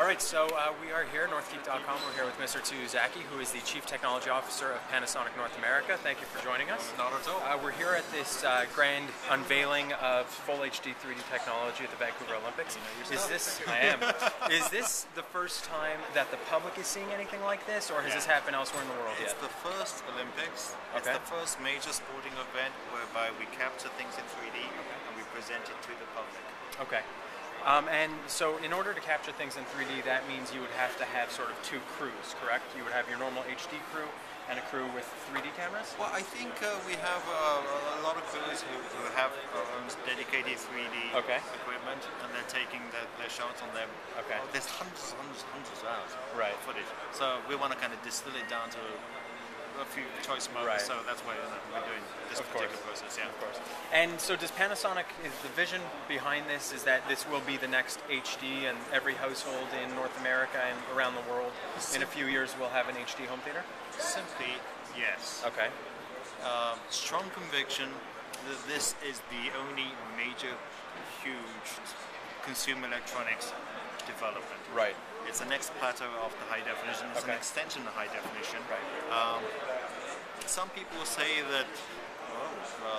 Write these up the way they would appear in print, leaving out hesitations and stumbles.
All right, so we are here, NorthGeek.com. We're here with Mr. Tsuyuzaki, who is the Chief Technology Officer of Panasonic North America. Thank you for joining us. Not at all. We're here at this grand unveiling of full HD 3D technology at the Vancouver Olympics. Is this the first time that the public is seeing anything like this, or has this happened elsewhere in the world yet? It's the first Olympics. It's the first major sporting event whereby we capture things in 3D and we present it to the public. Okay. And so in order to capture things in 3D, that means you would have to have sort of two crews, correct? You would have your normal HD crew and a crew with 3D cameras? Well, I think we have a lot of crews who have dedicated 3D equipment, and they're taking their shots on them. Okay. There's hundreds of hours of footage. So we want to kind of distill it down to a few choice moments, so that's why we're doing this particular process, Of course. And so does Panasonic, is the vision behind this is that this will be the next HD and every household in North America and around the world in a few years will have an HD home theater? Simply, yes. Okay. Strong conviction that this is the only major, huge consumer electronics development. Right. It's the next plateau of the high definition. It's an extension of high definition. Right. Some people say that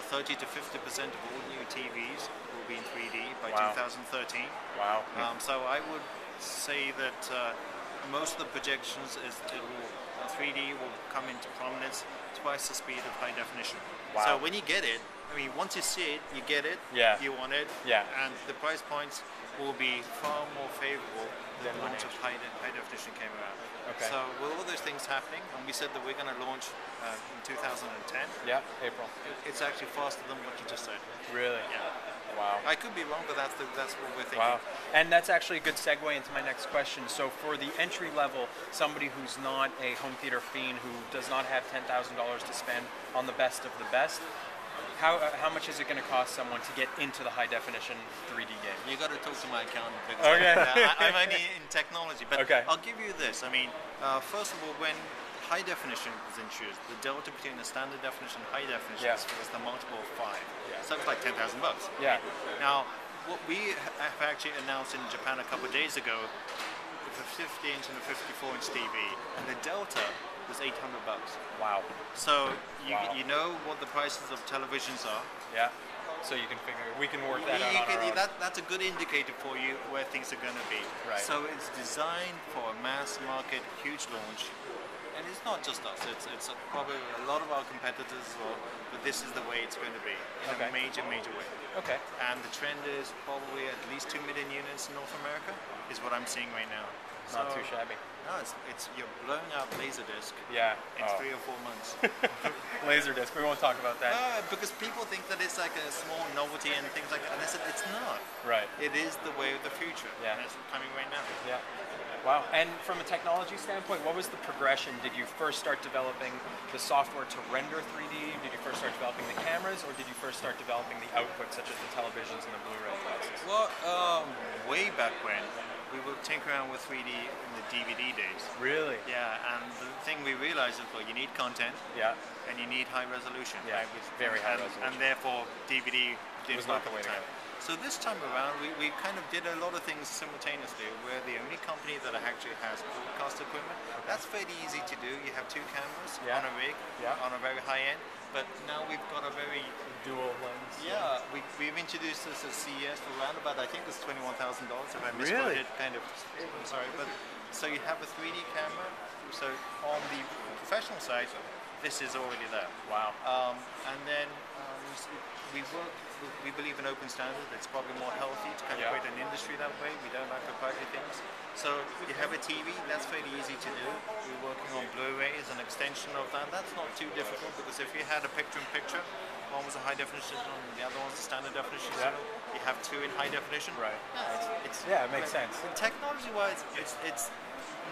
30 to 50% of all new TVs will be in 3D by 2013. Wow. So I would say that most of the projections is 3D will come into prominence twice the speed of high definition. Wow. So when you get it, I mean, once you see it, you get it, you want it, and the price points will be far more favorable than launch of high definition came around. Okay. So with all those things happening, and we said that we're going to launch in 2010. Yeah, April. It's actually faster than what you just said. Really? Yeah. Wow. I could be wrong, but that's what we're thinking. Wow. And that's actually a good segue into my next question. So for the entry level, somebody who's not a home theater fiend, who does not have $10,000 to spend on the best of the best, how much is it going to cost someone to get into the high definition 3D game? You got to talk to my accountant because I'm only in technology. But I'll give you this. I mean, first of all, when high definition was introduced, the delta between the standard definition and high definition was the multiple of 5. So it's like $10,000. Yeah. Now, what we have actually announced in Japan a couple of days ago, with a 50-inch and a 54-inch TV, and the delta was $800. Wow. So you know what the prices of televisions are. Yeah. So you can figure, we can work that out on our own. That's a good indicator for you where things are going to be. Right. So it's designed for a mass market, huge launch. And it's not just us, it's probably a lot of our competitors as well, but this is the way it's going to be, in a major way. Okay. And the trend is probably at least 2 million units in North America, is what I'm seeing right now. Not too shabby. No, it's you're blowing out Laserdisc in 3 or 4 months. Laserdisc, we won't talk about that. Because people think that it's like a small novelty and things like that, and I said it's not. Right. It is the way of the future, and it's coming right now. Yeah. Wow. And from a technology standpoint, what was the progression? Did you first start developing the software to render 3D? Did you first start developing the cameras, or did you first start developing the output, such as the televisions and the Blu-ray devices? Well, way back when, we would tinker around with 3D in the DVD days. Really? Yeah, and the thing we realized is, well, you need content. Yeah. And you need high resolution. Yeah, right? very high resolution. And therefore, DVD didn't was not work the way to go. So this time around, we kind of did a lot of things simultaneously. We're the only company that actually has broadcast equipment. That's fairly easy to do. You have 2 cameras on a rig, on a very high end. But now we've got a very dual lens. Yeah, we've introduced this at CES for around about, I think it's $21,000 if I misquoted. Kind of. I'm sorry, but so you have a 3D camera. So on the professional side, this is already there. Wow. And then we believe in open standard. It's probably more healthy to kind of create an industry that way. We don't like proprietary things. So you have a TV, that's fairly easy to do. We're working on Blu-ray as an extension of that. That's not too difficult, because if you had a picture-in-picture, one was a high definition and the other one's a standard definition. So you have 2 in high definition. Right. Yeah, it makes sense. Technology-wise, it's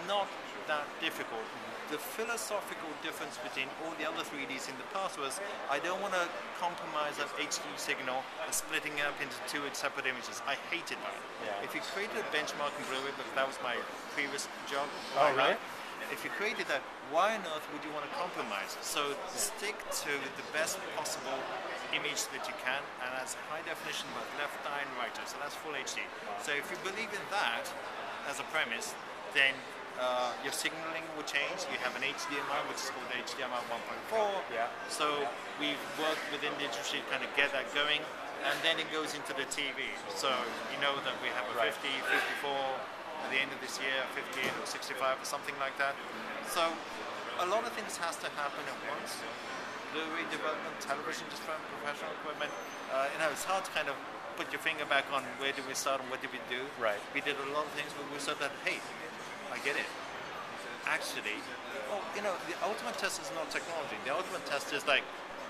not that difficult. The philosophical difference between all the other 3Ds in the past was, I don't want to compromise that HD signal and splitting it up into 2 separate images. I hated that. Yeah. If you created a benchmark in Blu-ray, because that was my previous job. Oh, really? If you created that, why on earth would you want to compromise? So stick to the best possible image that you can, and that's high definition, both left eye and right eye. So that's full HD. So if you believe in that, as a premise, then your signaling will change. You have an HDMI, which is called HDMI 1.4. Yeah. So we've worked within the industry to kind of get that going, and then it goes into the TV. So you know that we have a 50, 54 at the end of this year, 58 or 65 or something like that. So a lot of things has to happen at once. Blu-ray development, television development, professional equipment. It's hard to kind of put your finger back on where did we start and what did we do. Right. We did a lot of things, but we said that, hey, I get it. Actually, the ultimate test is not technology. The ultimate test is like,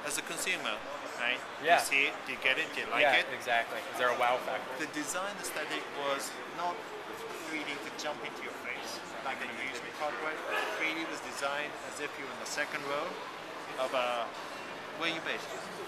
as a consumer, right? Yeah. You see it, do you get it, do you like it? Yeah, exactly. Is there a wow factor? The design aesthetic was not 3D to jump into your face, like an amusement park ride. 3D was designed as if you were in the second row of a... Where are you based?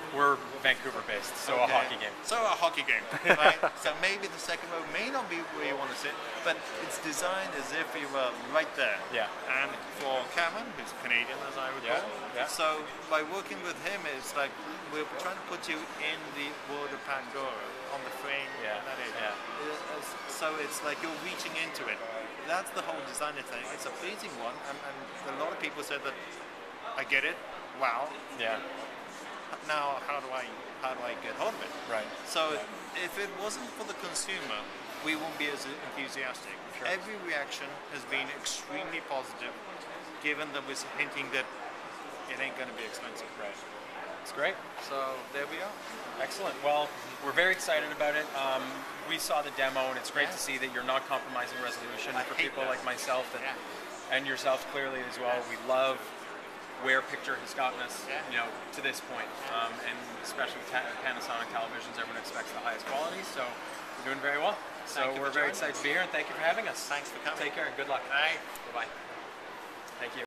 We're Vancouver based, so a hockey game. So a hockey game, right? So maybe the second row may not be where you want to sit, but it's designed as if you were right there. Yeah. And for Cameron, who's Canadian as I recall, so by working with him, it's like we're trying to put you in the world of Pandora on the frame. Yeah. That area. So it's like you're reaching into it. That's the whole designer thing. It's a pleasing one, and a lot of people said that I get it. Wow. Yeah. Now, how do I get hold of it? Right. So, if it wasn't for the consumer, we won't be as enthusiastic. Sure. Every reaction has been extremely positive, given that we're hinting that it ain't going to be expensive. Right. It's great. So there we are. Excellent. Well, we're very excited about it. We saw the demo, and it's great to see that you're not compromising resolution for people like myself and yourself clearly as well. We love where picture has gotten us, to this point, and especially Panasonic televisions, everyone expects the highest quality, so we're doing very well. So we're very excited to be here, and thank you for having us. Thanks for coming. Take care and good luck. Bye. Bye-bye. Thank you.